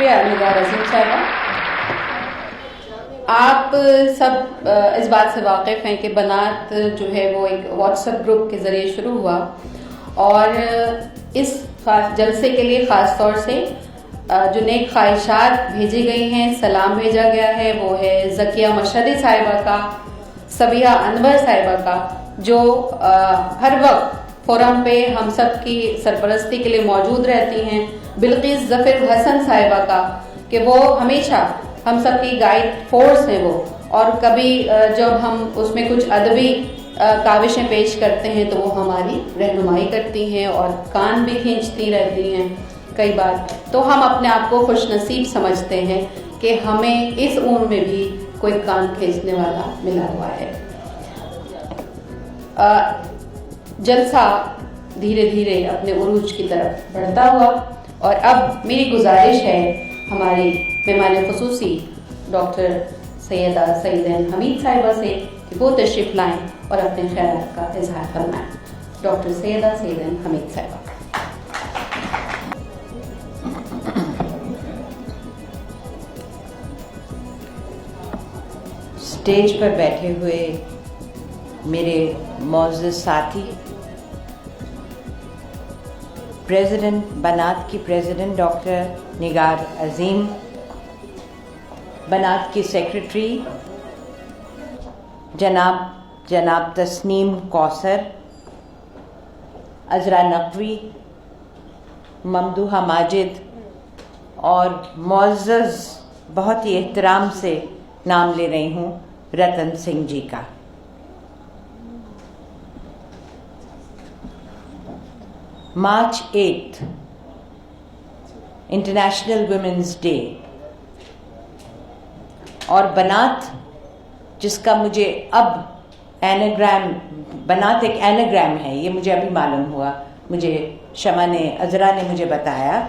شکریہ نگار عظیم صاحبہ. آپ سب اس بات سے واقف ہیں کہ بنات جو ہے وہ ایک واٹس ایپ گروپ کے ذریعے شروع ہوا، اور اس خاص جلسے کے لیے خاص طور سے جو نیک خواہشات بھیجی گئی ہیں، سلام بھیجا گیا ہے، وہ ہے ذکیہ مشہدی صاحبہ کا، صبیحہ انور صاحبہ کا، جو ہر وقت فورم پہ ہم سب کی سرپرستی کے لیے موجود رہتی ہیں، بلقیس ظفر حسن صاحبہ کا کہ وہ ہمیشہ ہم سب کی گائیڈ فورس ہیں وہ، اور کبھی جب ہم اس میں کچھ ادبی کاوشیں پیش کرتے ہیں تو وہ ہماری رہنمائی کرتی ہیں اور کان بھی کھینچتی رہتی ہیں کئی بار. تو ہم اپنے آپ کو خوش نصیب سمجھتے ہیں کہ ہمیں اس عمر میں بھی کوئی کان کھینچنے والا ملا ہوا ہے. جلسہ دھیرے دھیرے اپنے عروج کی طرف بڑھتا ہوا، اور اب میری گزارش ہے ہماری مہمان خصوصی ڈاکٹر سیدہ سعیدین حمید صاحبہ سے کہ وہ تشریف لائیں اور اپنے خیالات کا اظہار فرمائیں. ڈاکٹر سیدہ سعیدین حمید صاحبہ. اسٹیج پر بیٹھے ہوئے میرے معزز ساتھی، پریزیڈنٹ بنات کی پریزیڈنٹ ڈاکٹر نگار عظیم، بنات کی سیکرٹری جناب تسنیم کوثر، عذرا نقوی، ممدوحہ ماجد، اور معزز بہت ہی احترام سے نام لے رہی ہوں رتن سنگھ جی کا. مارچ 8 انٹرنیشنل ویمنز ڈے، اور بنات جس کا مجھے اب ایناگرام، بنات ایک ایناگرام ہے، یہ مجھے ابھی معلوم ہوا، مجھے شمع نے، عذرا نے مجھے بتایا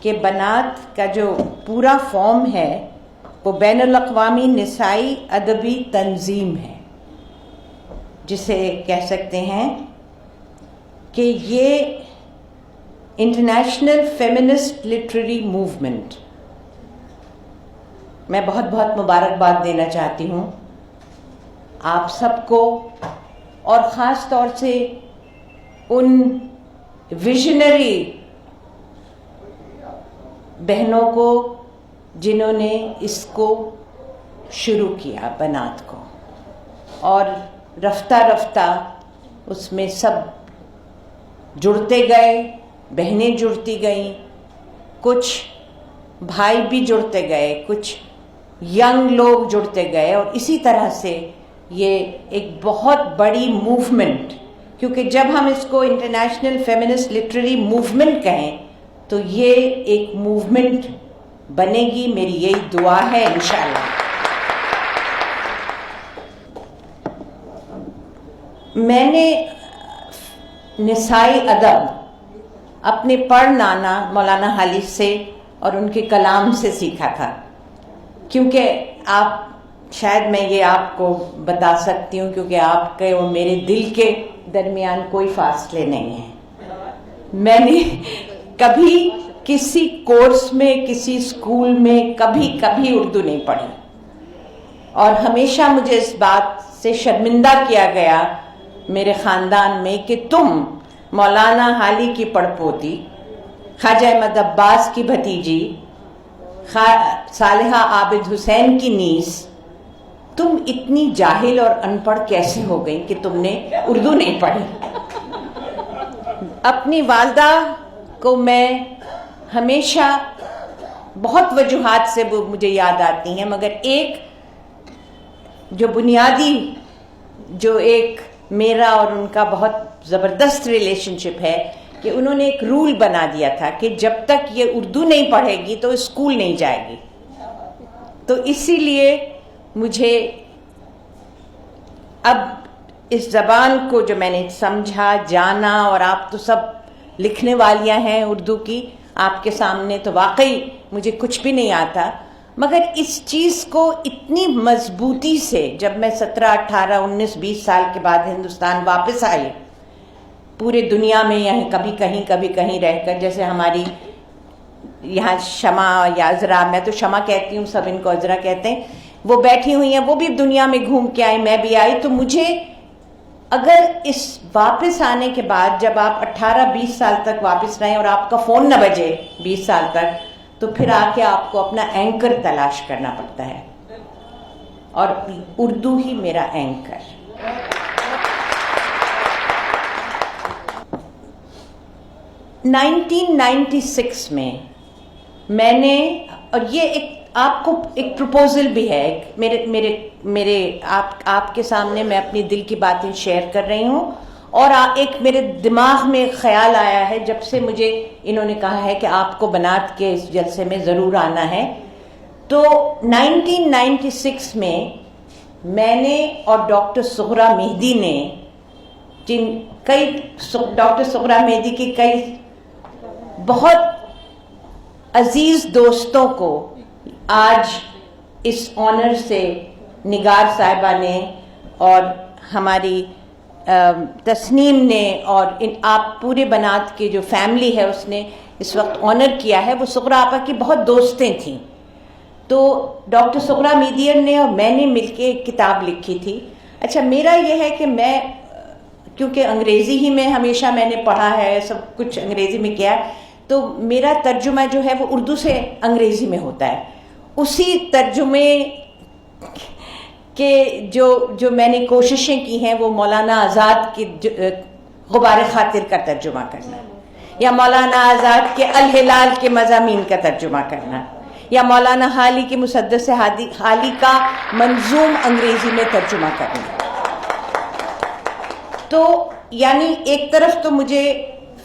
کہ بنات کا جو پورا فارم ہے وہ بین الاقوامی نسائی ادبی تنظیم ہے، جسے کہہ سکتے ہیں کہ یہ انٹرنیشنل فیمنسٹ لٹریری موومنٹ. میں بہت بہت مبارکباد دینا چاہتی ہوں آپ سب کو، اور خاص طور سے ان ویژنری بہنوں کو جنہوں نے اس کو شروع کیا، بنات کو، اور رفتہ رفتہ اس میں سب جڑتے گئے، بہنیں جڑتی گئیں، کچھ بھائی بھی جڑتے گئے، کچھ ینگ لوگ جڑتے گئے، اور اسی طرح سے یہ ایک بہت بڑی موومنٹ، کیونکہ جب ہم اس کو انٹرنیشنل فیمنسٹ لٹریری موومنٹ کہیں تو یہ ایک موومنٹ بنے گی. میری یہی دعا ہے انشاءاللہ. میں نے نسائی ادب اپنے پڑ نانا مولانا حالی سے اور ان کے کلام سے سیکھا تھا، کیونکہ آپ شاید میں یہ آپ کو بتا سکتی ہوں کیونکہ آپ کے اور میرے دل کے درمیان کوئی فاصلے نہیں ہیں. میں نے کبھی کسی کورس میں، کسی اسکول میں کبھی اردو نہیں پڑھی، اور ہمیشہ مجھے اس بات سے شرمندہ کیا گیا میرے خاندان میں کہ تم مولانا حالی کی پڑپوتی، خواجہ احمد عباس کی بھتیجی، صالحہ عابد حسین کی نیز، تم اتنی جاہل اور ان پڑھ کیسے ہو گئی کہ تم نے اردو نہیں پڑھی. اپنی والدہ کو میں ہمیشہ بہت وجوہات سے وہ مجھے یاد آتی ہیں، مگر ایک جو بنیادی، جو ایک میرا اور ان کا بہت زبردست ریلیشن شپ ہے کہ انہوں نے ایک رول بنا دیا تھا کہ جب تک یہ اردو نہیں پڑھے گی تو اسکول نہیں جائے گی. تو اسی لیے مجھے اب اس زبان کو جو میں نے سمجھا، جانا، اور آپ تو سب لکھنے والیاں ہیں اردو کی، آپ کے سامنے تو واقعی مجھے کچھ بھی نہیں آتا، مگر اس چیز کو اتنی مضبوطی سے جب میں 17، 18، 19، 20 سال کے بعد ہندوستان واپس آئی، پورے دنیا میں یہیں کبھی کہیں رہ کر، جیسے ہماری یہاں شمع یا عذرا، میں تو شمع کہتی ہوں، سب ان کو عذرا کہتے ہیں، وہ بیٹھی ہوئی ہیں، وہ بھی دنیا میں گھوم کے آئی، میں بھی آئی. تو مجھے اگر اس واپس آنے کے بعد جب آپ 18-20 سال تک واپس رہیں اور آپ کا فون نہ بجے 20 سال تک، تو پھر آ کے آپ کو اپنا اینکر تلاش کرنا پڑتا ہے، اور اردو ہی میرا اینکر. 1996 میں نے، اور یہ ایک آپ کو ایک پروپوزل بھی ہے، میرے آپ کے سامنے میں اپنی دل کی باتیں شیئر کر رہی ہوں، اور ایک میرے دماغ میں خیال آیا ہے جب سے مجھے انہوں نے کہا ہے کہ آپ کو بنات کے اس جلسے میں ضرور آنا ہے. تو 1996 میں میں نے اور ڈاکٹر صغریٰ مہدی نے، ڈاکٹر صغریٰ مہدی کی کئی بہت عزیز دوستوں کو آج اس آنر سے نگار صاحبہ نے اور ہماری تسنیم نے اور آپ پورے بنات کے جو فیملی ہے اس نے اس وقت آنر کیا ہے. وہ صغریٰ آپا کی بہت دوستیں تھیں. تو ڈاکٹر صغریٰ مہدی نے اور میں نے مل کے ایک کتاب لکھی تھی. اچھا، میرا یہ ہے کہ میں کیونکہ انگریزی ہی میں ہمیشہ میں نے پڑھا ہے، سب کچھ انگریزی میں کیا ہے، تو میرا ترجمہ جو ہے وہ اردو سے انگریزی میں ہوتا ہے. اسی ترجمے کے جو میں نے کوششیں کی ہیں وہ مولانا آزاد کی غبار خاطر کا ترجمہ کرنا، یا مولانا آزاد کے الہلال کے مضامین کا ترجمہ کرنا، یا مولانا حالی کے مسدس حالی کا منظوم انگریزی میں ترجمہ کرنا. تو یعنی ایک طرف تو مجھے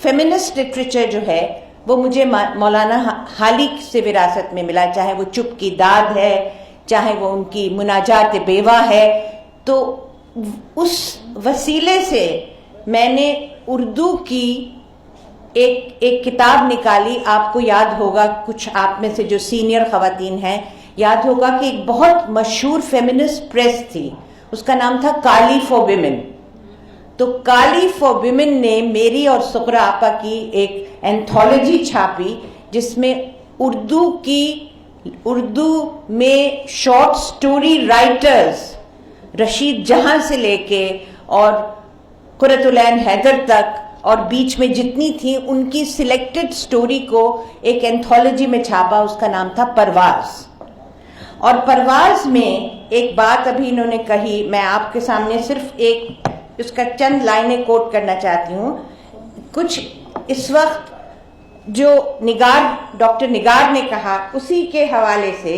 فیمنسٹ لٹریچر جو ہے وہ مجھے مولانا حالی سے وراثت میں ملا، چاہے وہ چپ کی داد ہے، چاہے وہ ان کی مناجات بیوہ ہے. تو اس وسیلے سے میں نے اردو کی ایک کتاب نکالی. آپ کو یاد ہوگا، کچھ آپ میں سے جو سینئر خواتین ہیں یاد ہوگا کہ ایک بہت مشہور فیمنسٹ پریس تھی، اس کا نام تھا کالی فار ویمن. تو کالی فار ویمن نے میری اور صغریٰ آپا کی ایک اینتھولوجی چھاپی جس میں اردو میں شارٹ سٹوری رائٹرز رشید جہاں سے لے کے اور قرۃ العین حیدر تک اور بیچ میں جتنی تھیں ان کی سلیکٹڈ سٹوری کو ایک اینتھولوجی میں چھاپا. اس کا نام تھا پرواز. اور پرواز میں ایک بات ابھی انہوں نے کہی، میں آپ کے سامنے صرف ایک اس کا چند لائنیں کوٹ کرنا چاہتی ہوں. کچھ اس وقت جو ڈاکٹر نگار نے کہا اسی کے حوالے سے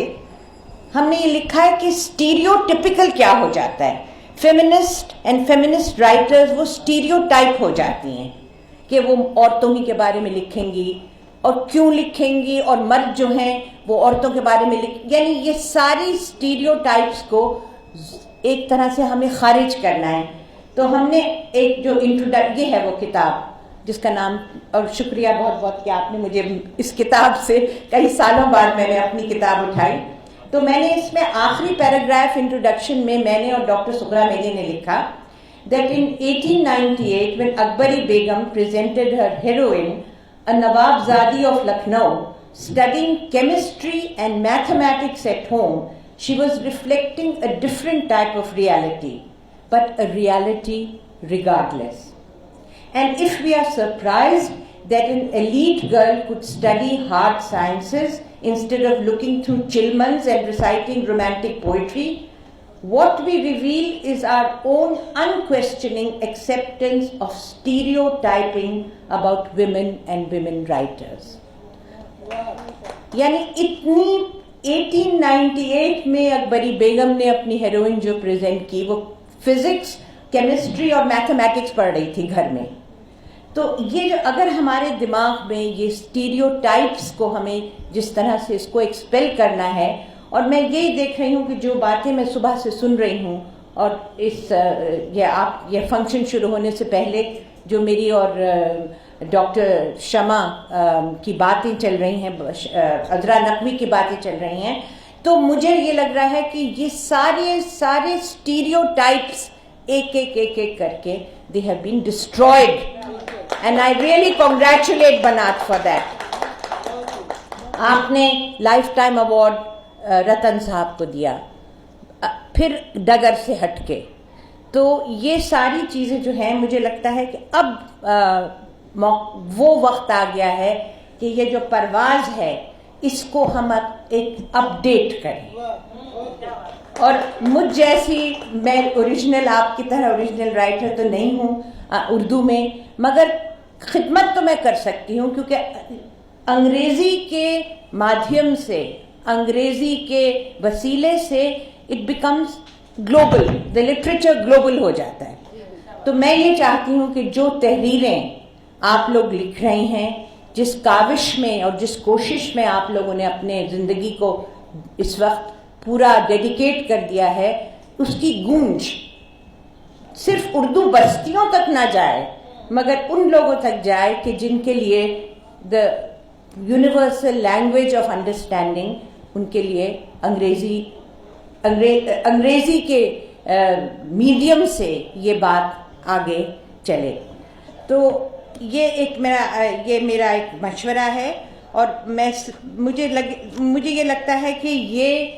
ہم نے یہ لکھا ہے کہ اسٹیریو ٹپیکل کیا ہو جاتا ہے. فیمنسٹ اینڈ فیمنسٹ رائٹرز وہ اسٹیریو ٹائپ ہو جاتی ہیں کہ وہ عورتوں ہی کے بارے میں لکھیں گی، اور کیوں لکھیں گی، اور مرد جو ہیں وہ عورتوں کے بارے میں یعنی یہ ساری اسٹیریو ٹائپس کو ایک طرح سے ہمیں خارج کرنا ہے. تو ہم نے ایک جو یہ ہے وہ کتاب جس کا نام، اور شکریہ بہت بہت کہ آپ نے مجھے اس کتاب سے کئی سالوں بعد میں نے اپنی کتاب اٹھائی. تو میں نے اس میں آخری پیراگراف انٹروڈکشن میں نے اور ڈاکٹر صغریٰ مہدی نے لکھا that in 1898 when Akbari Begum presented her heroine, a Nawabzadi of Lucknow, studying chemistry and mathematics at home, she was reflecting a different type of reality, but a reality regardless. And if we are surprised that an elite girl could study hard sciences instead of looking through Chilmans and reciting romantic poetry, what we reveal is our own unquestioning acceptance of stereotyping about women and women writers. یعنی اتنی 1898 میں اکبری بیگم نے اپنی heroine جو present کی وہ physics, chemistry اور mathematics پڑھ رہی تھی گھر میں. تو یہ جو اگر ہمارے دماغ میں یہ اسٹیریو ٹائپس کو ہمیں جس طرح سے اس کو ایکسپیل کرنا ہے، اور میں یہی دیکھ رہی ہوں کہ جو باتیں میں صبح سے سن رہی ہوں اور یہ فنکشن شروع ہونے سے پہلے جو میری اور ڈاکٹر شمع کی باتیں چل رہی ہیں، عذرا نقوی کی باتیں چل رہی ہیں، تو مجھے یہ لگ رہا ہے کہ یہ سارے اسٹیریو ٹائپس ایک کر کے they have been destroyed, and I really congratulate Banat for that. آپ نے لائف ٹائم ایوارڈ رتن صاحب کو دیا، پھر ڈگر سے ہٹ کے. تو یہ ساری چیزیں جو ہیں مجھے لگتا ہے کہ اب وہ وقت آ گیا ہے کہ یہ جو پرواز ہے اس کو ہم ایک اپ ڈیٹ کریں. اور مجھ جیسی، میں اوریجنل آپ کی طرح اوریجنل رائٹر تو نہیں ہوں اردو میں، مگر خدمت تو میں کر سکتی ہوں، کیونکہ انگریزی کے مادھیم سے، انگریزی کے وسیلے سے it becomes global, the literature global ہو جاتا ہے. تو میں یہ چاہتی ہوں کہ جو تحریریں آپ لوگ لکھ رہے ہیں، جس کاوش میں اور جس کوشش میں آپ لوگوں نے اپنے زندگی کو اس وقت پورا ڈیڈیکیٹ کر دیا ہے، اس کی گونج صرف اردو بستیوں تک نہ جائے، مگر ان لوگوں تک جائے کہ جن کے لیے the universal language of understanding, ان کے لیے انگریزی کے میڈیم سے یہ بات آگے چلے. تو یہ میرا ایک مشورہ ہے. اور مجھے یہ لگتا ہے کہ یہ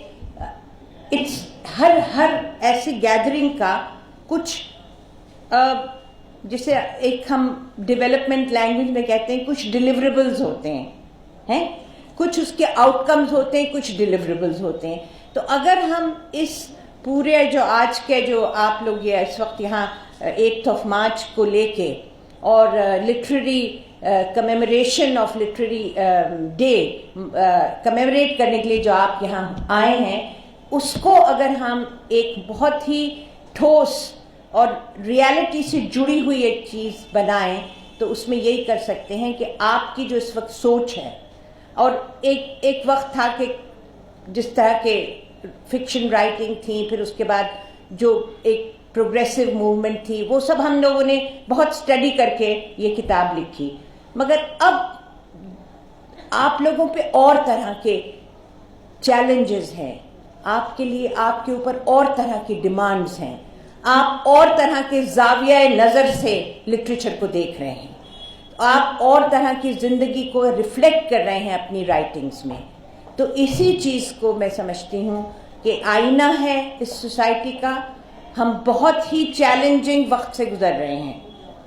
ہر ایسی گیدرنگ کا کچھ جسے ایک ہم ڈیولپمنٹ لینگویج میں کہتے ہیں کچھ ڈیلیوریبلز ہوتے ہیں، کچھ اس کے آؤٹ کمز ہوتے ہیں، کچھ ڈیلیوریبلز ہوتے ہیں. تو اگر ہم اس پورے جو آج کے جو آپ لوگ یہ اس وقت یہاں 8 مارچ کو لے کے اور لٹریری کمیموریشن آف لٹریری ڈے کمیموریٹ کرنے کے لیے جو آپ یہاں آئے ہیں، اس کو اگر ہم ایک بہت ہی ٹھوس اور ریالٹی سے جڑی ہوئی ایک چیز بنائیں، تو اس میں یہی کر سکتے ہیں کہ آپ کی جو اس وقت سوچ ہے، اور ایک وقت تھا کہ جس طرح کے فکشن رائٹنگ تھی، پھر اس کے بعد جو ایک پروگریسو موومنٹ تھی، وہ سب ہم لوگوں نے بہت اسٹڈی کر کے یہ کتاب لکھی. مگر اب آپ لوگوں پہ اور طرح کے چیلنجز ہیں، آپ کے لیے آپ کے اوپر اور طرح کی ڈیمانڈز ہیں، آپ اور طرح کے زاویہ نظر سے لٹریچر کو دیکھ رہے ہیں، آپ اور طرح کی زندگی کو ریفلیکٹ کر رہے ہیں اپنی رائٹنگز میں. تو اسی چیز کو میں سمجھتی ہوں کہ آئینہ ہے اس سوسائٹی کا. ہم بہت ہی چیلنجنگ وقت سے گزر رہے ہیں،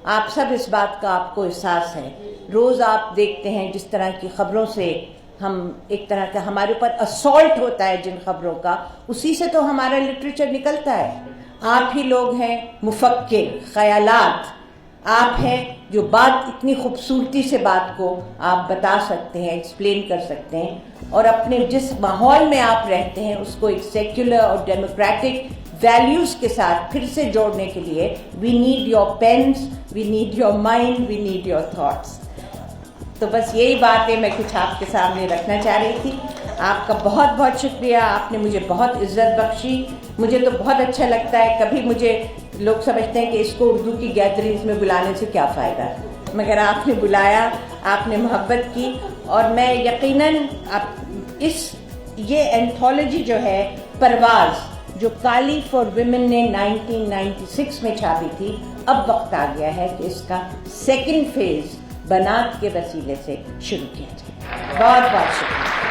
آپ سب اس بات کا آپ کو احساس ہے. روز آپ دیکھتے ہیں جس طرح کی خبروں سے ہم ایک طرح کا ہمارے اوپر اسالٹ ہوتا ہے جن خبروں کا، اسی سے تو ہمارا لٹریچر نکلتا ہے. آپ ہی لوگ ہیں مفکر، خیالات، آپ ہیں جو بات اتنی خوبصورتی سے بات کو آپ بتا سکتے ہیں، ایکسپلین کر سکتے ہیں، اور اپنے جس ماحول میں آپ رہتے ہیں اس کو ایک سیکولر اور ڈیموکریٹک ویلیوز کے ساتھ پھر سے جوڑنے کے لیے we need your pens, we need your mind, we need your thoughts. تو بس یہی باتیں میں کچھ آپ کے سامنے رکھنا چاہ رہی تھی. آپ کا بہت بہت شکریہ، آپ نے مجھے بہت عزت بخشی. مجھے تو بہت اچھا لگتا ہے، کبھی مجھے لوگ سمجھتے ہیں کہ اس کو اردو کی گیدرنگز میں بلانے سے کیا فائدہ، مگر آپ نے بلایا، آپ نے محبت کی. اور میں یقیناً یہ اینتھولوجی جو ہے پرواز، جو کالی فار ویمن نے 1996 میں چھاپی تھی، اب وقت آ گیا ہے کہ اس کا سیکنڈ فیز بنات کے وسیلے سے شروع کیا جائے. بہت بہت شکریہ.